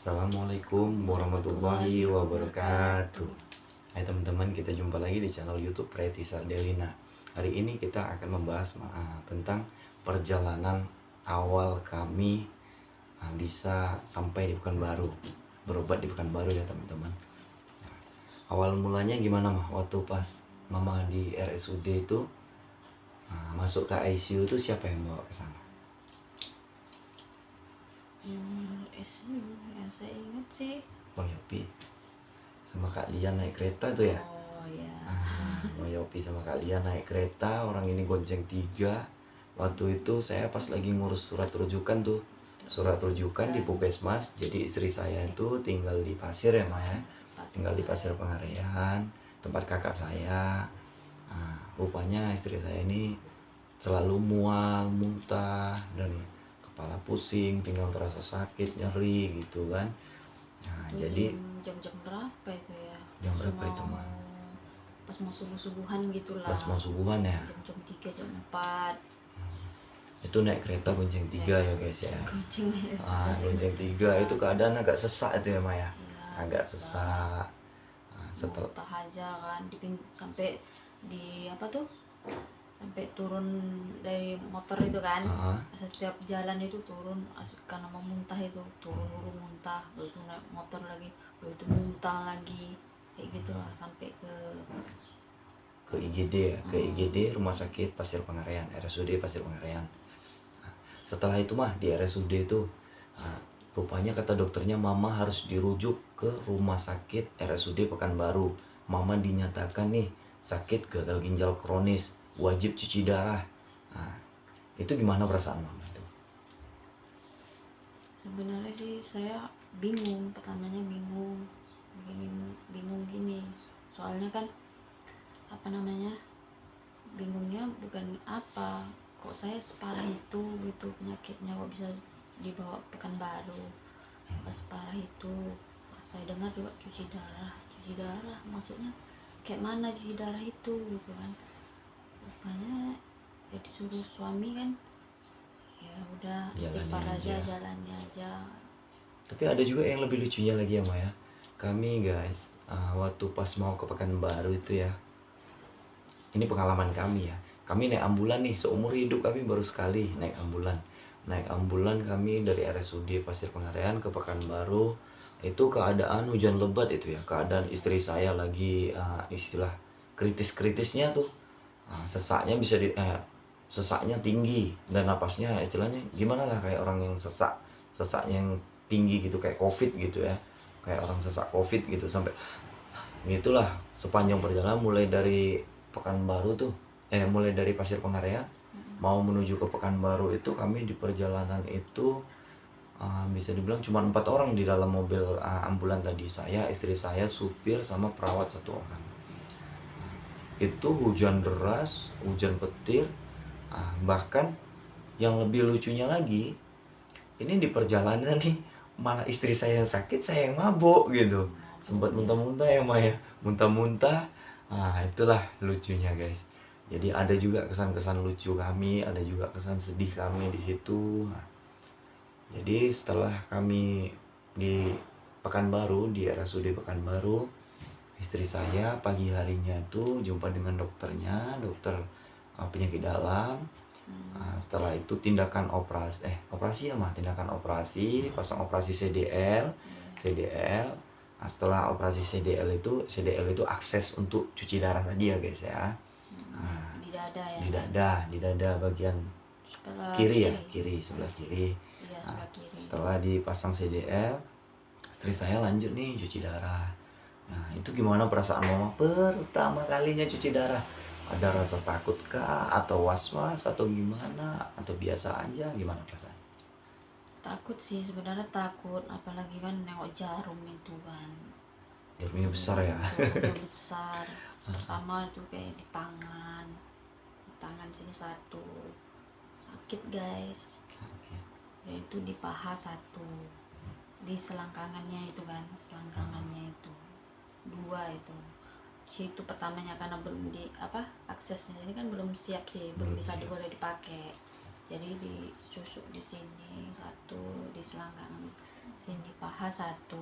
Assalamualaikum warahmatullahi wabarakatuh. Hai teman-teman, kita jumpa lagi di channel YouTube Preti Sardelina. Hari ini kita akan membahas tentang perjalanan awal kami bisa sampai di Pekanbaru, berobat di Pekanbaru ya teman-teman. Awal mulanya gimana mah? Waktu pas mama di RSUD itu masuk ke ICU itu siapa yang bawa ke sana? Yang saya ingat sih Bang Yopi sama Kak Lian naik kereta tuh ya. oh ya Bang Yopi sama Kak Lian naik kereta, orang ini gonceng 3. Waktu itu saya pas lagi ngurus surat rujukan tuh, surat rujukan di Puskesmas. Jadi istri saya itu tinggal di Pasir ya Maya, tinggal di Pasir Pengarean, tempat kakak saya. Rupanya istri saya ini selalu mual, muntah, dan kepala pusing, tinggal terasa sakit, nyeri gitu kan. Jadi jam-jam berapa itu ya? jam berapa itu mah? Pas mau subuh-subuhan gitulah. Pas mau subuhan ya? Jam 3, jam 4. Itu naik kereta gonceng 3 ya guys ya. Gonceng Gonceng 3 itu keadaan agak sesak itu ya Maya. Ya, Agak sesak. Setelah muntah aja kan sampai di apa tuh? Sampai turun dari motor itu kan. Setiap jalan itu turun karena mau muntah itu, turun dulu muntah, baru itu naik motor lagi, baru itu muntah lagi, kayak gitulah sampai ke IGD ya, ke IGD Rumah Sakit Pasir Pengarean, RSUD Pasir Pengarean. Setelah itu mah di RSUD itu rupanya kata dokternya mama harus dirujuk ke Rumah Sakit RSUD Pekanbaru. Mama dinyatakan nih sakit gagal ginjal kronis, wajib cuci darah. Itu gimana perasaan mama itu? Sebenarnya sih saya bingung, pertamanya bingung gini, soalnya kan bingungnya bukan apa, kok saya separah itu gitu penyakitnya, kok bisa dibawa Pekanbaru pas separah itu. Saya dengar juga cuci darah maksudnya kayak mana cuci darah itu gitu kan. Rupanya ya disuruh suami kan, ya udah istighfar aja, jalannya aja. Tapi ada juga yang lebih lucunya lagi ya Maya. Kami guys, waktu pas mau ke Pekanbaru itu ya, ini pengalaman kami ya, kami naik ambulan nih, seumur hidup kami baru sekali naik ambulan kami dari RSUD Pasir Pengarean ke Pekanbaru. Itu keadaan hujan lebat itu ya, keadaan istri saya lagi istilah kritis-kritisnya tuh. Sesaknya sesaknya tinggi dan napasnya istilahnya gimana lah, kayak orang yang sesaknya yang tinggi gitu, kayak COVID gitu ya, kayak orang sesak COVID gitu. Sampai itulah sepanjang perjalanan mulai dari Pekanbaru tuh mulai dari Pasir Pengarean mau menuju ke Pekanbaru itu, kami di perjalanan itu bisa dibilang cuma 4 orang di dalam mobil ambulan tadi. Saya, istri saya, supir, sama perawat 1 orang. Itu hujan deras, hujan petir. Bahkan yang lebih lucunya lagi, ini di perjalanan nih malah istri saya yang sakit, saya yang mabuk gitu. Sempat muntah-muntah ya Maya, muntah-muntah. Itulah lucunya guys. Jadi ada juga kesan-kesan lucu kami, ada juga kesan sedih kami di situ. Jadi setelah kami di Pekanbaru, di RSUD Pekanbaru, istri saya pagi harinya itu jumpa dengan dokternya, dokter penyakit dalam. Setelah itu tindakan operasi ya mah, tindakan operasi, pasang operasi CDL. Setelah operasi CDL itu akses untuk cuci darah tadi ya guys ya. Di dada ya. Di dada bagian kiri ya, sebelah kiri. Setelah dipasang CDL, istri saya lanjut nih cuci darah. Itu gimana perasaan mama pertama kalinya cuci darah? Ada rasa takut kah, atau was-was, atau gimana, atau biasa aja? Gimana perasaan? Takut sih, sebenarnya takut, apalagi kan nengok jarum itu kan. Jarumnya besar ya? Jarumnya besar. Pertama itu kayak di tangan sini 1, sakit guys. Dan itu di paha 1, di selangkangannya itu kan, itu 2 itu. Situ pertamanya karena belum aksesnya ini kan belum siap sih, belum bisa boleh dipakai. Jadi disusuk di sini 1, di selangkangan sini paha H1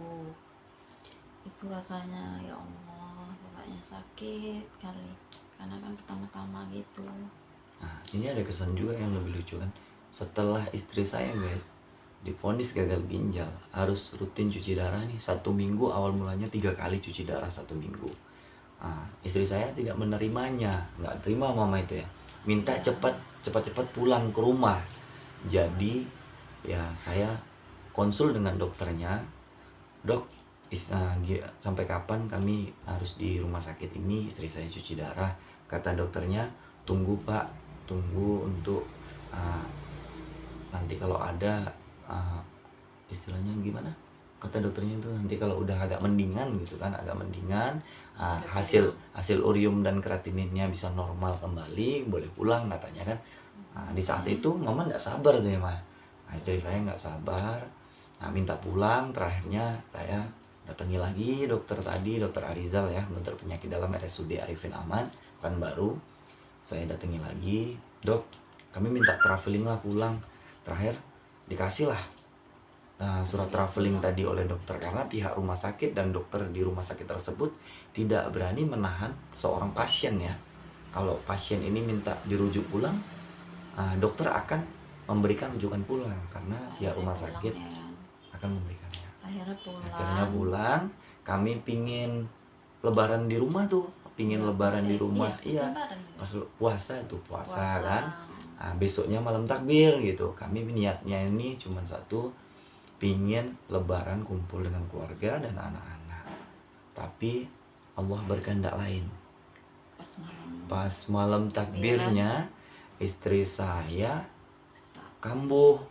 itu rasanya ya Allah pokoknya sakit kali karena kan pertama-tama gitu. Nah, ini ada kesan juga yang lebih lucu kan. Setelah istri saya guys divonis gagal ginjal, harus rutin cuci darah nih 1 minggu. Awal mulanya 3 kali cuci darah 1 minggu. Nah, istri saya tidak menerimanya, nggak terima mama itu ya. Minta cepat pulang ke rumah. Jadi ya saya konsul dengan dokternya, dok, sampai kapan kami harus di rumah sakit ini, istri saya cuci darah. Kata dokternya, tunggu pak, tunggu untuk nanti kalau ada istilahnya gimana, kata dokternya itu nanti kalau udah agak mendingan gitu kan, agak mendingan, hasil urium dan kreatininnya bisa normal kembali, boleh pulang katanya kan. Di saat itu mama nggak sabar tuh ya ma. Istri saya nggak sabar, minta pulang. Terakhirnya saya datangi lagi dokter tadi, dokter Arizal ya, dokter penyakit dalam RSUD Arifin Aman Pekanbaru. Saya datangi lagi, dok, kami minta traveling lah pulang. Terakhir dikasih lah surat traveling tadi oleh dokter, karena pihak rumah sakit dan dokter di rumah sakit tersebut tidak berani menahan seorang pasien ya. Kalau pasien ini minta dirujuk pulang, dokter akan memberikan rujukan pulang karena pihak rumah sakit akan memberikannya. Akhirnya pulang. Kami pingin lebaran di rumah tuh, lebaran di rumah, iya pas puasa kan. Besoknya malam takbir gitu. Kami niatnya ini cuma satu, pingin lebaran kumpul dengan keluarga dan anak-anak. Tapi Allah berkehendak lain. Pas malam takbirnya istri saya kambuh.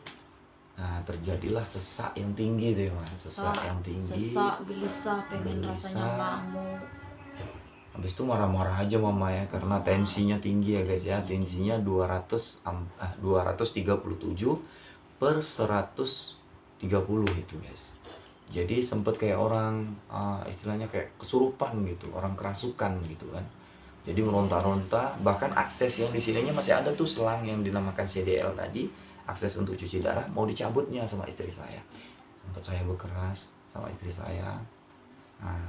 Nah, terjadilah sesak yang tinggi tuh ya mas. Sesak yang tinggi. Sesak, gelisah, pengen rasanya ngamuk. Habis itu marah-marah aja mama ya, karena tensinya tinggi ya guys ya. Tensinya 237 per 130 itu guys. Jadi sempet kayak orang istilahnya kayak kesurupan gitu, orang kerasukan gitu kan. Jadi meronta-ronta, bahkan akses yang di sininya masih ada tuh selang yang dinamakan CDL tadi, akses untuk cuci darah, mau dicabutnya sama istri saya. Sempat saya berkeras sama istri saya.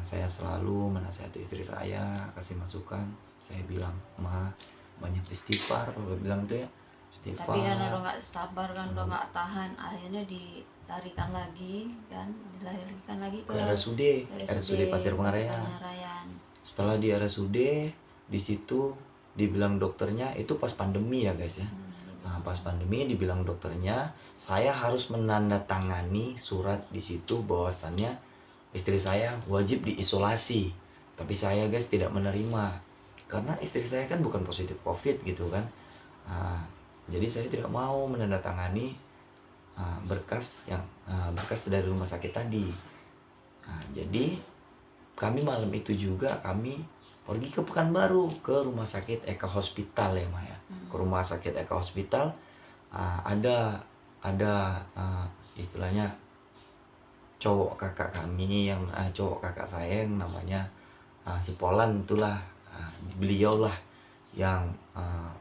Saya selalu menasihati istri saya, kasih masukan. Saya bilang, ma, banyak istighfar. Kalau bilang itu ya, istighfar. Tapi kan udah nggak sabar kan, udah nggak tahan, akhirnya dilarikan lagi kan, dilahirkan lagi ke RSUD Pasir Pengarayan. Setelah di RSUD, di situ dibilang dokternya itu pas pandemi ya guys ya. Pas pandemi dibilang dokternya saya harus menandatangani surat di situ bahwasannya istri saya wajib diisolasi. Tapi saya guys tidak menerima karena istri saya kan bukan positif COVID gitu kan. Jadi saya tidak mau menandatangani berkas dari rumah sakit tadi. Jadi kami malam itu juga kami pergi ke Pekanbaru, ke rumah sakit Eka Hospital ya Maya. Ke rumah sakit Eka Hospital ada istilahnya cowok kakak saya yang namanya si Polan itulah, beliau lah yang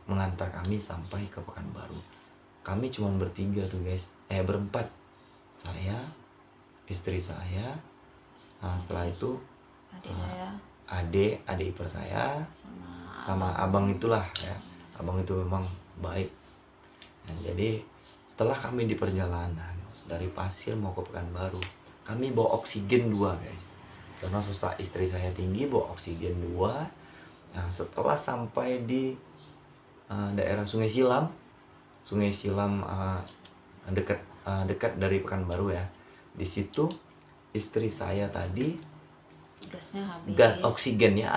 mengantar kami sampai ke Pekanbaru. Kami cuma bertiga tuh guys, berempat, saya, istri saya, setelah itu adik ipar saya sama abang itulah ya. Abang itu memang baik. Jadi setelah kami di perjalanan dari Pasir mau ke Pekanbaru, kami bawa oksigen 2 guys, karena sesak istri saya tinggi, bawa oksigen 2. Setelah sampai di daerah Sungai Silam dekat dari Pekanbaru ya, di situ istri saya tadi gasnya habis. Gas oksigennya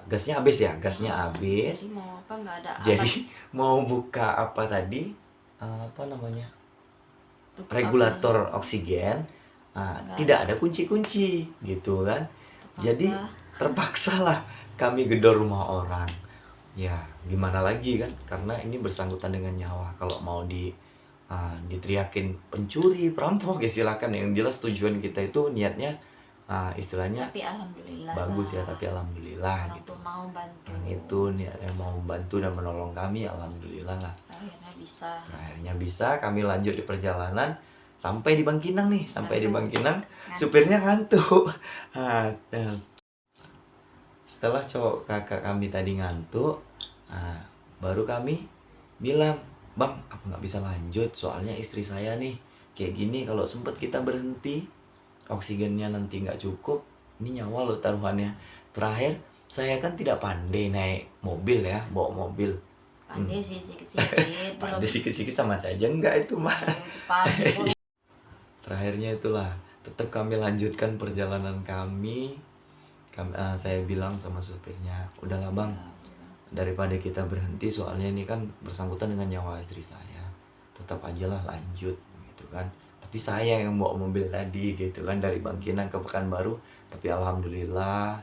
gasnya habis ya, Jadi mau apa nggak ada. Jadi mau buka apa tadi regulator oksigen, tidak ada kunci-kunci gitu kan. Jadi terpaksa lah kami gedor rumah orang. Ya gimana lagi kan, karena ini bersangkutan dengan nyawa. Kalau mau diteriakin pencuri, perampok ya silakan. Yang jelas tujuan kita itu niatnya istilahnya tapi alhamdulillah bagus ya, tapi alhamdulillah orang gitu. Mau bantu. Orang itu niatnya mau bantu dan menolong kami, alhamdulillah lah. Akhirnya bisa kami lanjut di perjalanan sampai di Bangkinang nih, sampai di Bangkinang supirnya ngantuk. Ah, setelah cowok kakak kami tadi ngantuk, baru kami bilang, bang aku nggak bisa lanjut soalnya istri saya nih kayak gini, kalau sempet kita berhenti oksigennya nanti nggak cukup, ini nyawa loh taruhannya. Terakhir saya kan tidak pandai naik mobil ya, bawa mobil. Pandai sih sikit-sikit. Pandai sikit-sikit sama saja enggak itu mah. Pandai. Terakhirnya itulah tetap kami lanjutkan perjalanan kami. Saya bilang sama supirnya, udahlah bang, daripada kita berhenti soalnya ini kan bersangkutan dengan nyawa istri saya, tetap aja lah lanjut gitu kan. Tapi saya yang bawa mobil tadi gitu kan dari Bangkinang ke Pekanbaru, tapi alhamdulillah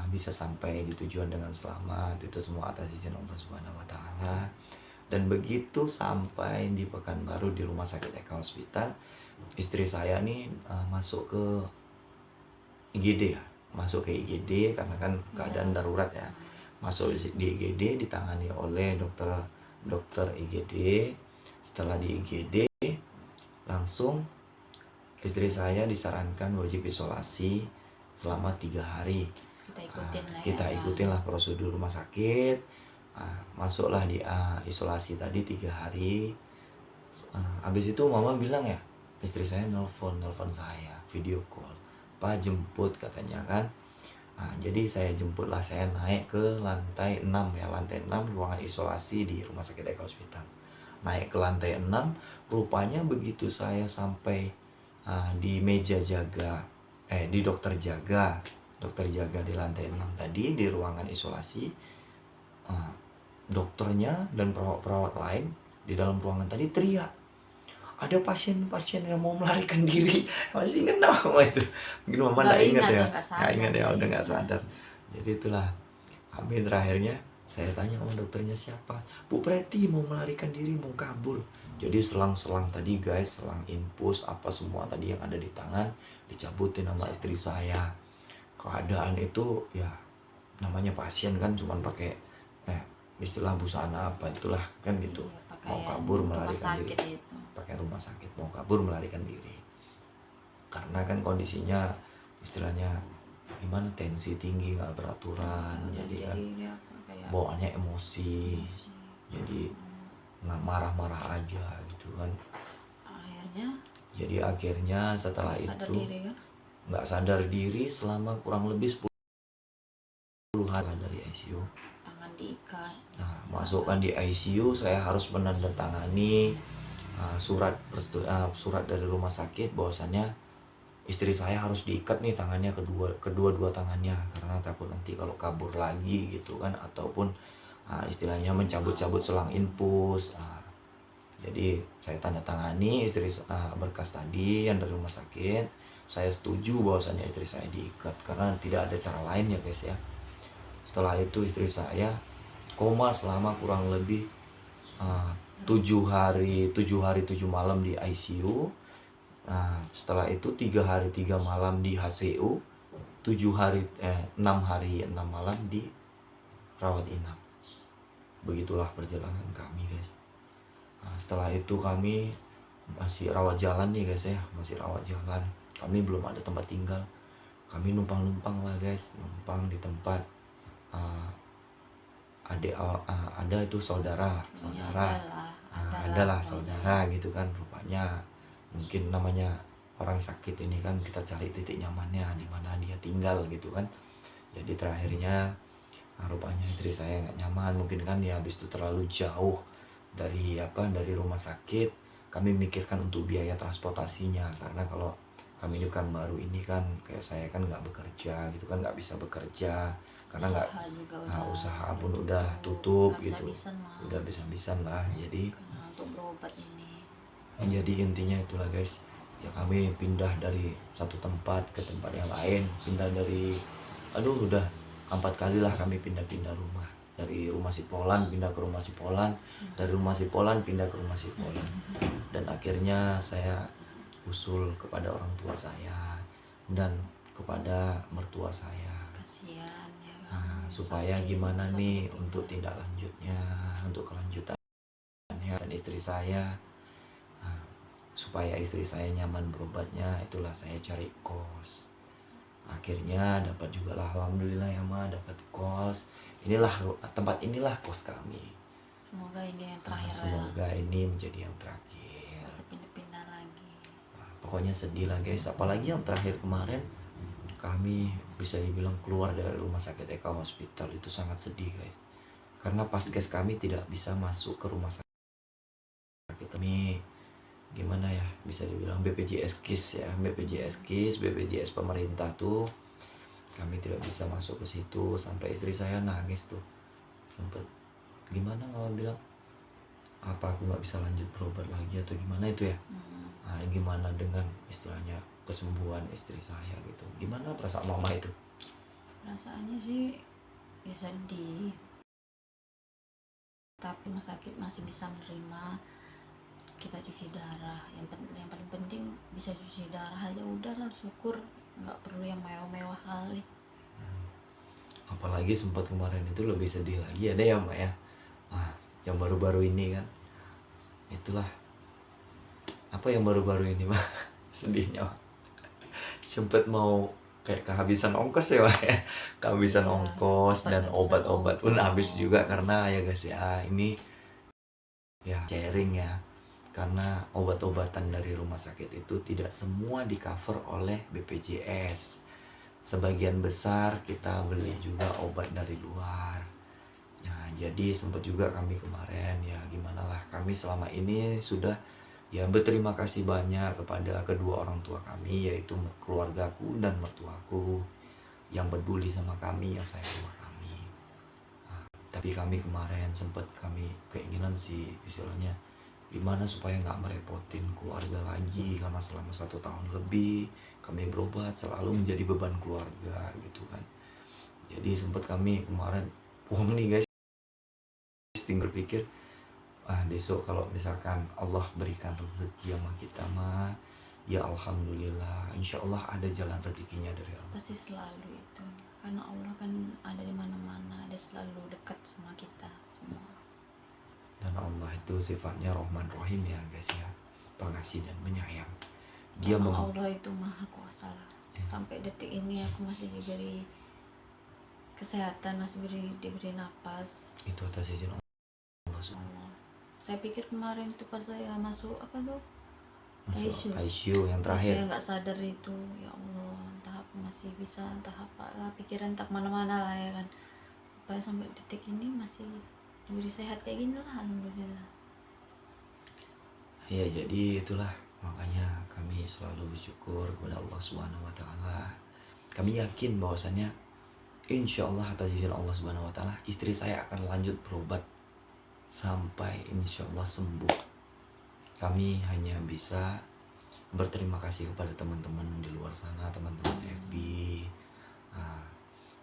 bisa sampai di tujuan dengan selamat. Itu semua atas izin Allah Subhanahu wa taala. Dan begitu sampai di Pekanbaru di Rumah Sakit Eka Hospital, istri saya nih masuk ke IGD ya, masuk ke IGD karena kan keadaan darurat ya. Masuk di IGD ditangani oleh dokter IGD. Setelah di IGD langsung istri saya disarankan wajib isolasi selama 3 hari. Kita ikutin lah prosedur rumah sakit. Masuklah di isolasi tadi 3 hari. Habis itu mama bilang ya, istri saya nelfon saya, video call, Pak jemput katanya kan. Jadi saya jemputlah, saya naik ke lantai 6 ya, lantai 6 ruangan isolasi di Rumah Sakit Eka Hospital. Naik ke lantai 6, rupanya begitu saya sampai di meja jaga, di dokter jaga di lantai 6 tadi di ruangan isolasi, dokternya dan perawat-perawat lain di dalam ruangan tadi teriak, ada pasien-pasien yang mau melarikan diri. Masih ingat nama itu? Mungkin mama nggak ingat ya. Nggak ingat ya, udah nggak sadar. Jadi itulah kami terakhirnya, saya tanya sama dokternya siapa, Bu Preti mau melarikan diri, mau kabur. Jadi selang-selang tadi guys, selang infus apa semua tadi yang ada di tangan dicabutin sama istri saya. Keadaan itu ya namanya pasien kan cuman pakai istilah busana apa itulah kan gitu. Mau kabur melarikan diri, pakai rumah sakit, mau kabur melarikan diri karena kan kondisinya istilahnya gimana, tensi tinggi, nggak beraturan, jadi kan bawaannya emosi, jadi nggak marah-marah aja gitu kan. Akhirnya setelah itu nggak sadar diri selama kurang lebih 10 hari dari ICU. Diikat. Masukkan di ICU, saya harus menandatangani surat dari rumah sakit bahwasannya istri saya harus diikat nih tangannya, kedua tangannya, karena takut nanti kalau kabur lagi gitu kan, ataupun istilahnya mencabut-cabut selang infus. Jadi saya tanda tangani berkas tadi yang dari rumah sakit. Saya setuju bahwasannya istri saya diikat karena tidak ada cara lain ya guys ya. Setelah itu istri saya koma selama kurang lebih 7 hari 7 malam di ICU. Setelah itu 3 hari 3 malam di HCU, 6 hari 6 malam di rawat inap. Begitulah perjalanan kami guys. Setelah itu kami masih rawat jalan nih guys ya, masih rawat jalan. Kami belum ada tempat tinggal, kami numpang lah guys, numpang di tempat ada itu saudara adalah saudara gitu kan, rupanya mungkin namanya orang sakit ini kan kita cari titik nyamannya di mana dia tinggal gitu kan. Jadi terakhirnya rupanya istri saya nggak nyaman, mungkin kan ya habis itu terlalu jauh dari rumah sakit. Kami mikirkan untuk biaya transportasinya, karena kalau kami di Pekanbaru ini kan kayak saya kan nggak bekerja gitu kan, nggak bisa bekerja karena nggak usaha pun udah tutup gitu, udah bisa-bisan lah. Jadi untuk berobat ini, jadi intinya itulah guys ya, kami pindah dari satu tempat ke tempat yang lain, pindah dari udah 4 kali lah kami pindah-pindah rumah, dari rumah Sipolan pindah ke rumah Sipolan, dari rumah Sipolan pindah ke rumah Sipolan, dan akhirnya saya usul kepada orang tua saya dan kepada mertua saya, kasihan ya, supaya gimana nih untuk tindak lanjutnya, untuk kelanjutannya. Dan istri saya supaya istri saya nyaman berobatnya, itulah saya cari kos. Akhirnya dapat juga lah, alhamdulillah ya Ma, dapat kos. Tempat inilah kos kami. Semoga ini yang Nah, terakhir ya. semoga ini menjadi yang terakhir. Bisa pindah-pindah lagi. Nah, pokoknya sedih lah guys, apalagi yang terakhir kemarin kami bisa dibilang keluar dari rumah sakit Eka Hospital, itu sangat sedih guys. Karena paskes kami tidak bisa masuk ke rumah sakit kami. Gimana ya, bisa dibilang BPJS KIS ya, BPJS KIS, BPJS pemerintah tuh kami tidak bisa masuk ke situ. Sampai istri saya nangis tuh, sempet gimana mama bilang, apa aku nggak bisa lanjut berobat lagi atau gimana itu ya. Nah, gimana dengan istilahnya kesembuhan istri saya gitu, gimana perasaan mama itu? Perasaannya sih ya sedih, tapi rumah sakit masih bisa menerima kita cuci darah. Yang paling penting bisa cuci darah aja udahlah, syukur, nggak perlu yang mewah-mewah kali. Apalagi sempat kemarin itu lebih sedih lagi ada ya Mbak ya. Nah, yang baru-baru ini kan, itulah apa yang baru-baru ini Mbak sedihnya Mbak. Sempet mau kayak kehabisan ongkos ya Mbak ya, kehabisan Iya, ongkos dan obat-obatan obat-obat pun ongkos. habis juga karena ya guys ya, ini ya sharing ya, karena obat-obatan dari rumah sakit itu tidak semua di cover oleh BPJS. Sebagian besar kita beli juga obat dari luar. Nah, jadi sempat juga kami kemarin ya gimana lah, kami selama ini sudah ya berterima kasih banyak kepada kedua orang tua kami, yaitu keluargaku dan mertuaku yang peduli sama kami, yang sayang sama kami. Nah, tapi kami kemarin sempat kami keinginan sih istilahnya gimana supaya nggak merepotin keluarga lagi, karena selama 1 tahun lebih kami berobat selalu menjadi beban keluarga gitu kan. Jadi sempat kami kemarin uang nih guys, tinggal pikir besok kalau misalkan Allah berikan rezeki sama kita mah ya alhamdulillah, insya Allah ada jalan rezekinya dari Allah. Pasti selalu itu, karena Allah kan ada di mana-mana, ada selalu dekat sama kita semua. Dan Allah itu sifatnya Rahman Rahim ya guys ya, pengasih dan penyayang. Dia Allah itu maha kuasa lah. Sampai detik ini aku masih diberi kesehatan, masih diberi napas. Itu atas izin Allah. Saya pikir kemarin tuh pas saya masuk apa tuh Masuk ICU yang terakhir. saya nggak sadar itu, ya Allah, entah apa masih bisa, entah apa lah, pikiran tak mana-mana lah ya kan. Sampai sampai detik ini masih diberi sehat kayak gini lah, alhamdulillah. Ya jadi itulah makanya kami selalu bersyukur kepada Allah Subhanahu Wa Taala. Kami yakin bahwasannya insya Allah atas izin Allah Subhanahu Wa Taala istri saya akan lanjut berobat sampai insya Allah sembuh. Kami hanya bisa berterima kasih kepada teman-teman di luar sana, teman-teman FB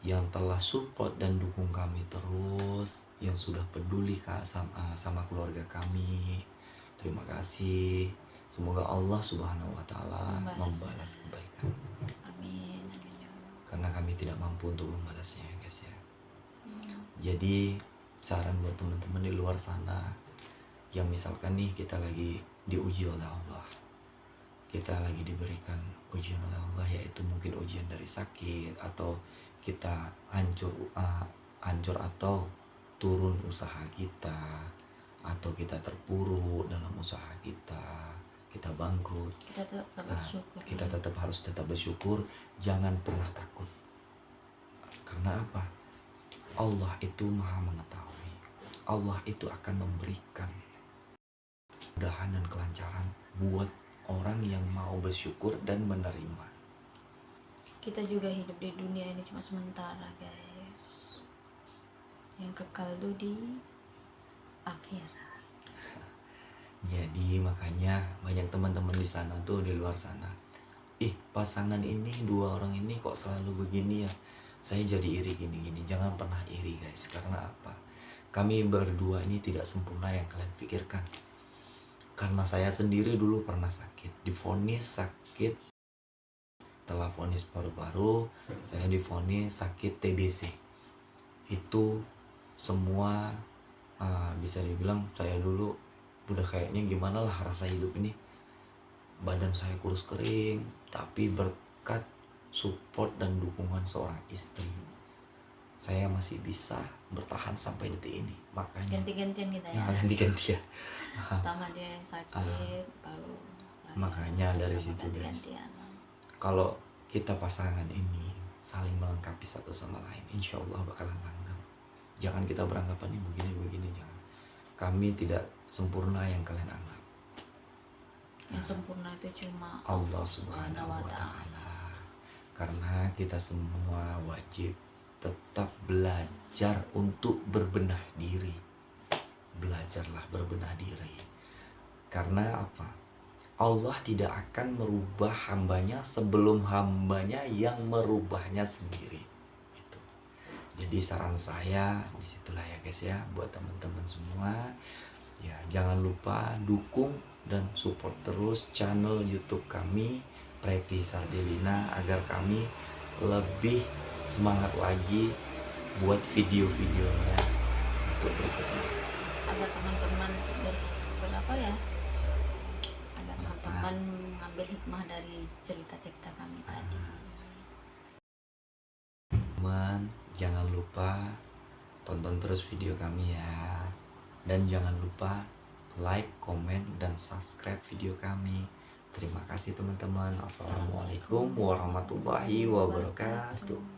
yang telah support dan dukung kami terus, yang sudah peduli sama keluarga kami. Terima kasih. Semoga Allah Subhanahu Wa Taala membalas kebaikan. Amin, amin ya Allah. Karena kami tidak mampu untuk membalasnya ya guys ya. Jadi saran buat teman-teman di luar sana yang misalkan nih kita lagi diuji oleh Allah, kita lagi diberikan ujian oleh Allah, yaitu mungkin ujian dari sakit, atau kita hancur atau turun usaha kita, atau kita terpuruk dalam usaha kita bangkrut, Kita tetap bersyukur. kita harus tetap bersyukur, jangan pernah takut. Karena apa? Allah itu maha mengetahui, Allah itu akan memberikan kemudahan dan kelancaran buat orang yang mau bersyukur dan menerima. Kita juga hidup di dunia ini cuma sementara guys, yang kekal tuh di akhirat. Jadi makanya banyak teman-teman di sana tuh, di luar sana, pasangan ini, dua orang ini kok selalu begini ya, saya jadi iri gini-gini. Jangan pernah iri guys. Karena apa? Kami berdua ini tidak sempurna yang kalian pikirkan. Karena saya sendiri dulu pernah sakit, divonis sakit, setelah vonis paru-paru saya divonis sakit TBC. Itu semua bisa dibilang saya dulu udah kayaknya gimana lah rasa hidup ini. badan saya kurus kering, tapi berkat support dan dukungan seorang istri, saya masih bisa bertahan sampai detik ini. Makanya Ganti-gantian kita ya ya. ganti-gantian. Pertama dia yang sakit, baru saya. Makanya dari Sama situ, guys, ganti-gantian. kalau kita pasangan ini saling melengkapi satu sama lain, insya Allah bakalan langgeng. Jangan kita beranggapan ini begini-begini, jangan. Kami tidak sempurna yang kalian anggap. Yang sempurna itu cuma Allah Subhanahu wa Ta'ala. Karena kita semua wajib tetap belajar untuk berbenah diri. Belajarlah berbenah diri. Karena apa? Allah tidak akan merubah hambanya sebelum hambanya yang merubahnya sendiri. Itu. Jadi saran saya disitulah ya guys ya, buat teman-teman semua. Ya jangan lupa dukung dan support terus channel YouTube kami Preti Sardelina agar kami lebih semangat lagi buat video-videonya untuk berikutnya. agar teman-teman berapa ya? Agar teman-teman mengambil hikmah dari cerita-cerita kami tadi. Teman, jangan lupa tonton terus video kami ya. Dan jangan lupa like, komen, dan subscribe video kami. Terima kasih teman-teman. Assalamualaikum warahmatullahi wabarakatuh.